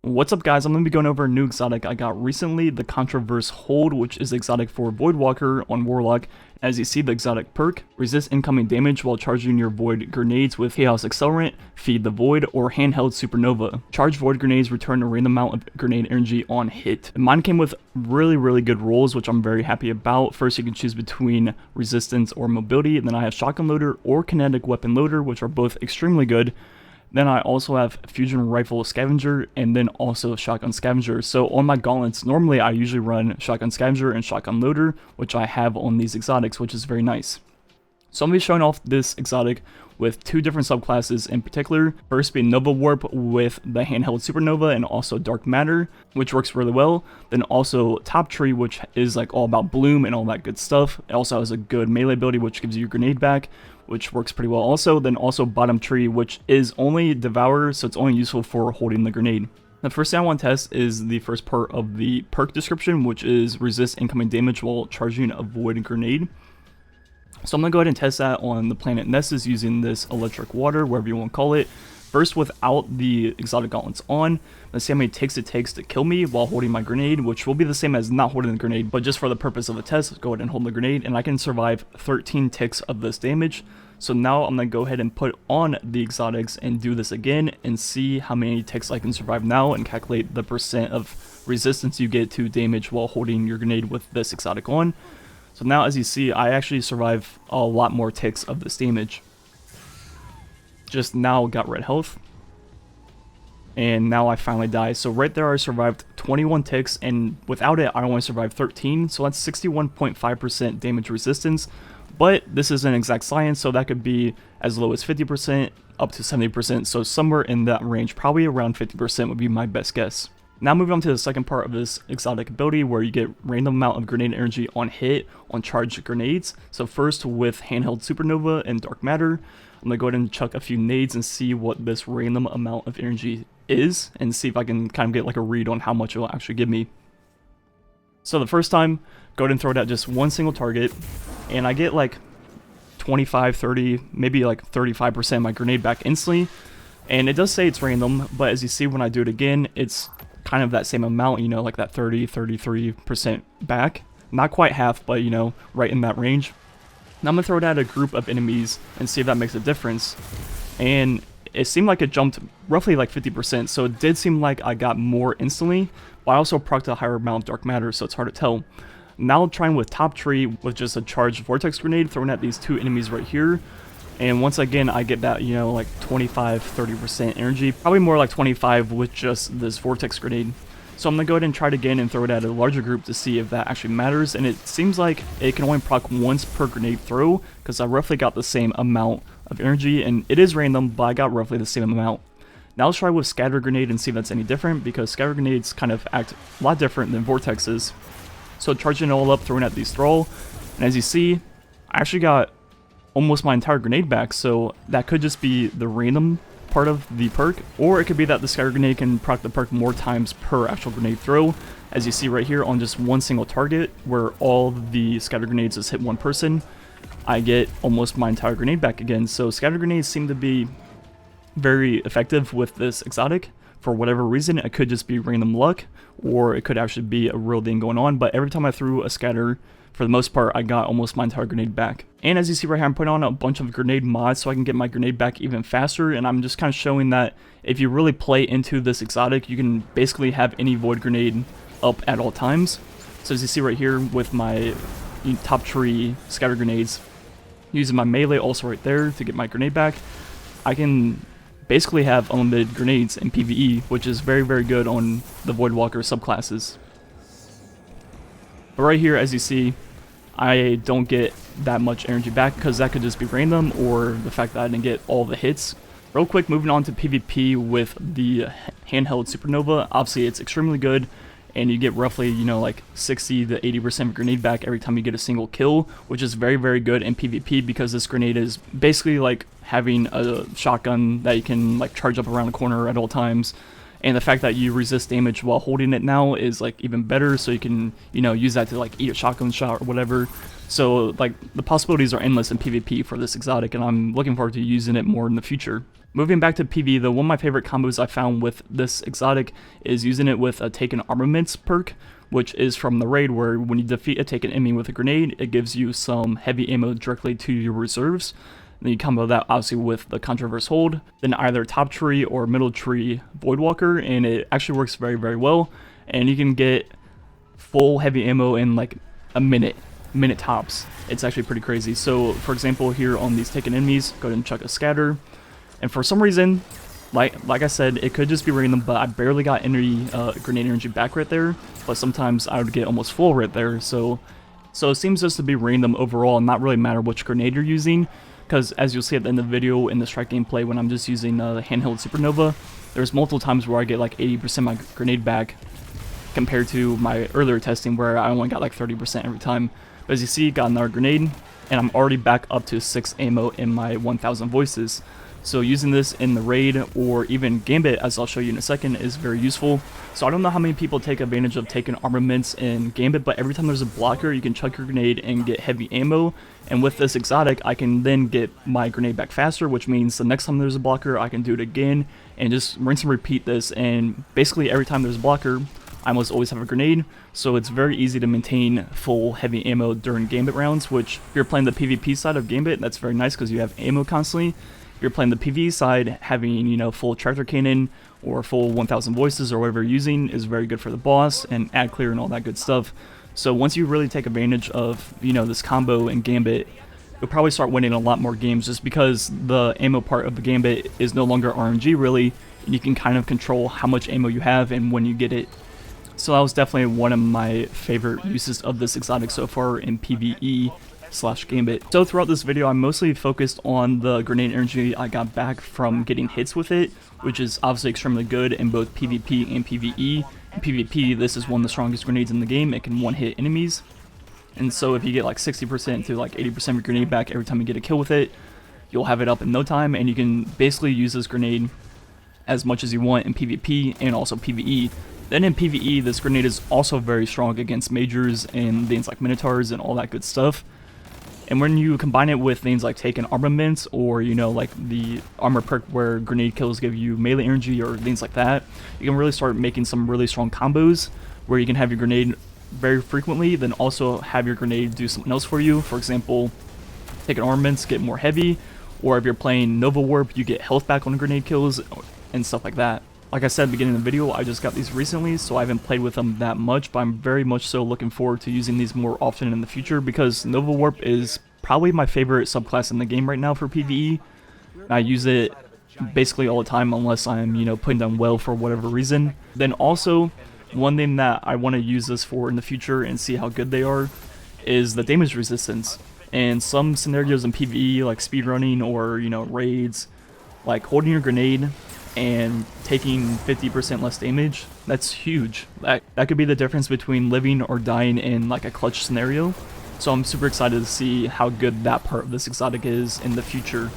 What's up guys, I'm going to be going over a new exotic I got recently, the Contraverse Hold, which is exotic for Voidwalker on Warlock. As you see, the exotic perk, resist incoming damage while charging your Void grenades with Chaos Accelerant, Feed the Void, or handheld Supernova. Charged Void grenades return a random amount of grenade energy on hit. And mine came with really good rolls, which I'm very happy about. First, you can choose between resistance or mobility, and then I have shotgun loader or kinetic weapon loader, which are both extremely good. Then I also have Fusion Rifle Scavenger and then also Shotgun Scavenger. So on my gauntlets, normally I usually run Shotgun Scavenger and Shotgun Loader, which I have on these exotics, which is very nice. So I'm going to be showing off this exotic with two different subclasses in particular. First being Nova Warp with the handheld Supernova and also Dark Matter, which works really well. Then also Top Tree, which is like all about bloom and all that good stuff. It also has a good melee ability, which gives you your grenade back, which works pretty well also. Then also Bottom Tree, which is only Devour, so it's only useful for holding the grenade. The first thing I want to test is the first part of the perk description, which is resist incoming damage while charging a Void grenade. So I'm going to go ahead and test that on the planet Nessus using this electric water, whatever you want to call it. First, without the exotic gauntlets on, let's see how many ticks it takes to kill me while holding my grenade, which will be the same as not holding the grenade, but just for the purpose of the test, go ahead and hold the grenade, and I can survive 13 ticks of this damage. So now I'm going to go ahead and put on the exotics and do this again and see how many ticks I can survive now and calculate the percent of resistance you get to damage while holding your grenade with this exotic on. So now, as you see, I actually survive a lot more ticks of this damage. Just now got red health. And now I finally die. So right there I survived 21 ticks, and without it I only survived 13. So that's 61.5% damage resistance. But this is an exact science, so that could be as low as 50% up to 70%. So somewhere in that range, probably around 50% would be my best guess. Now moving on to the second part of this exotic ability, where you get random amount of grenade energy on hit on charged grenades. So first with handheld Supernova and Dark Matter, I'm going to go ahead and chuck a few nades and see what this random amount of energy is, and see if I can kind of get like a read on how much it will actually give me. So the first time, go ahead and throw it at just one single target, and I get like 25, 30, maybe like 35% of my grenade back instantly. And it does say it's random, but as you see when I do it again, it's kind of that same amount, you know, like that 33% back. Not quite half, but you know, right in that range. Now I'm going to throw it at a group of enemies and see if that makes a difference. And it seemed like it jumped roughly like 50%, so it did seem like I got more instantly, but I also procced a higher amount of Dark Matter, so it's hard to tell. Now I'm trying with Top Tree with just a charged Vortex Grenade, thrown at these two enemies right here. And once again, I get that, you know, like 25-30% energy, probably more like 25 with just this Vortex Grenade. So I'm going to go ahead and try it again and throw it at a larger group to see if that actually matters. And it seems like it can only proc once per grenade throw, because I roughly got the same amount of energy, and it is random, but I got roughly the same amount. Now let's try with Scatter Grenade and see if that's any different, because Scatter Grenades kind of act a lot different than Vortexes. So charging it all up, throwing at these Thrall, and as you see, I actually got almost my entire grenade back, so that could just be the random part of the perk, or it could be that the Scatter Grenade can proc the perk more times per actual grenade throw, as you see right here on just one single target, where all the Scatter Grenades just hit one person. I get almost my entire grenade back again. So Scatter Grenades seem to be very effective with this exotic. For whatever reason, it could just be random luck, or it could actually be a real thing going on, but every time I threw a scatter, for the most part, I got almost my entire grenade back. And as you see right here, I'm putting on a bunch of grenade mods so I can get my grenade back even faster, and I'm just kind of showing that if you really play into this exotic, you can basically have any Void grenade up at all times. So as you see right here with my Top Tree scatter grenades, using my melee also right there to get my grenade back, I can basically have unlimited grenades in PvE, which is very good on the Voidwalker subclasses. But right here, as you see, I don't get that much energy back, because that could just be random, or the fact that I didn't get all the hits. Real quick, moving on to PvP with the handheld Supernova. Obviously, it's extremely good, and you get roughly, you know, like 60 to 80% grenade back every time you get a single kill, which is very good in PvP, because this grenade is basically like having a shotgun that you can like charge up around the corner at all times. And the fact that you resist damage while holding it now is like even better, so you can, you know, use that to like eat a shotgun shot or whatever. So like the possibilities are endless in PvP for this exotic, and I'm looking forward to using it more in the future. Moving back to PV, though, one of my favorite combos I found with this exotic is using it with a Taken Armaments perk, which is from the raid where when you defeat a Taken enemy with a grenade, it gives you some heavy ammo directly to your reserves. And then you combo that obviously with the Contraverse hold, then either top tree or middle tree Voidwalker, and it actually works very, very well. And you can get full heavy ammo in like a minute tops. It's actually pretty crazy. So for example, here on these Taken enemies, go ahead and chuck a scatter. And for some reason, like I said, it could just be random, but I barely got any grenade energy back right there. But sometimes I would get almost full right there. So it seems just to be random overall, and not really matter which grenade you're using. Because as you'll see at the end of the video in the strike gameplay, when I'm just using the handheld Supernova, there's multiple times where I get like 80% of my grenade back, compared to my earlier testing where I only got like 30% every time. But as you see, got another grenade, and I'm already back up to 6 ammo in my 1000 voices. So using this in the raid or even Gambit, as I'll show you in a second, is very useful. So I don't know how many people take advantage of taking armaments in Gambit, but every time there's a blocker, you can chuck your grenade and get heavy ammo. And with this exotic, I can then get my grenade back faster, which means the next time there's a blocker, I can do it again and just rinse and repeat this. And basically every time there's a blocker, I almost always have a grenade, so it's very easy to maintain full heavy ammo during Gambit rounds, which if you're playing the PvP side of Gambit, that's very nice because you have ammo constantly. If you're playing the PvE side, having, you know, full tractor cannon or full 1000 voices or whatever you're using is very good for the boss and ad clear and all that good stuff. So once you really take advantage of, you know, this combo in Gambit, you'll probably start winning a lot more games just because the ammo part of the Gambit is no longer RNG really, and you can kind of control how much ammo you have and when you get it. So that was definitely one of my favorite uses of this exotic so far in PvE/Gambit. So throughout this video, I'm mostly focused on the grenade energy I got back from getting hits with it, which is obviously extremely good in both PvP and PvE. In PvP, this is one of the strongest grenades in the game. It can one-hit enemies. And so if you get like 60% to like 80% of your grenade back every time you get a kill with it, you'll have it up in no time, and you can basically use this grenade as much as you want in PvP and also PvE. Then in PvE, this grenade is also very strong against majors and things like minotaurs and all that good stuff. And when you combine it with things like taking armaments or, you know, like the armor perk where grenade kills give you melee energy or things like that, you can really start making some really strong combos where you can have your grenade very frequently, then also have your grenade do something else for you. For example, taking armaments, get more heavy, or if you're playing Nova Warp, you get health back on grenade kills and stuff like that. Like I said at the beginning of the video, I just got these recently, so I haven't played with them that much, but I'm very much so looking forward to using these more often in the future because Nova Warp is probably my favorite subclass in the game right now for PvE. I use it basically all the time unless I'm, you know, putting them well for whatever reason. Then also, one thing that I want to use this for in the future and see how good they are is the damage resistance. And some scenarios in PvE, like speedrunning or, you know, raids, like holding your grenade and taking 50% less damage, that's huge. That could be the difference between living or dying in like a clutch scenario. So I'm super excited to see how good that part of this exotic is in the future.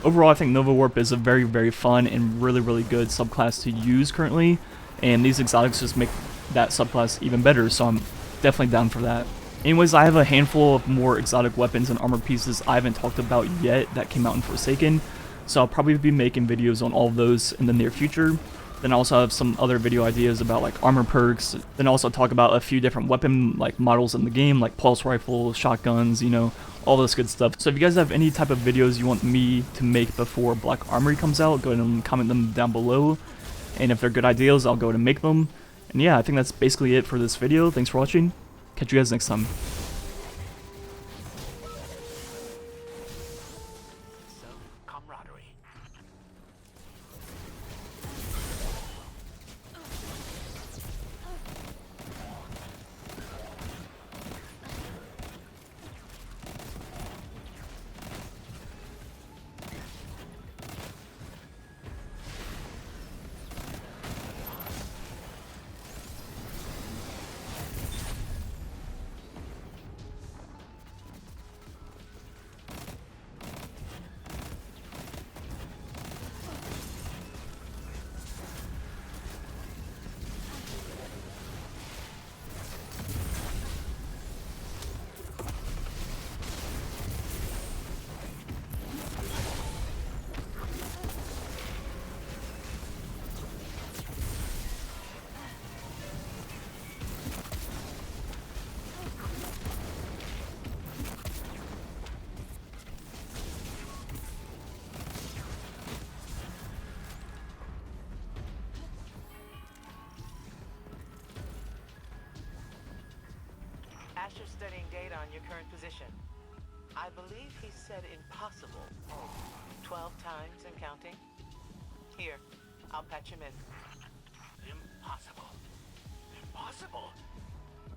Overall, I think Nova Warp is a very, very fun and really, really good subclass to use currently, and these exotics just make that subclass even better, so I'm definitely down for that. Anyways, I have a handful of more exotic weapons and armor pieces I haven't talked about yet that came out in Forsaken. So I'll probably be making videos on all of those in the near future. Then I also have some other video ideas about like armor perks. Then also talk about a few different weapon like models in the game, like pulse rifles, shotguns, you know, all this good stuff. So if you guys have any type of videos you want me to make before Black Armory comes out, go ahead and comment them down below. And if they're good ideas, I'll go ahead and make them. And yeah, I think that's basically it for this video. Thanks for watching. Catch you guys next time. Asher studying data on your current position. I believe he said impossible 12 times and counting. Here, I'll patch him in. Impossible. Impossible?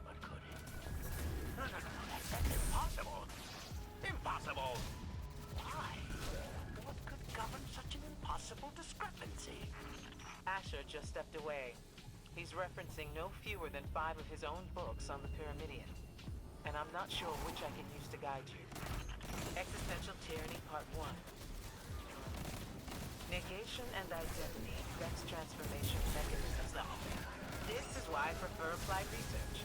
But could it? No, that's impossible. Impossible! Why? What could govern such an impossible discrepancy? Asher just stepped away. He's referencing no fewer than 5 of his own books on the Pyramidion. And I'm not sure which I can use to guide you. Existential Tyranny Part 1. Negation and Identity, Vex Transformation Mechanisms. No. This is why I prefer applied research.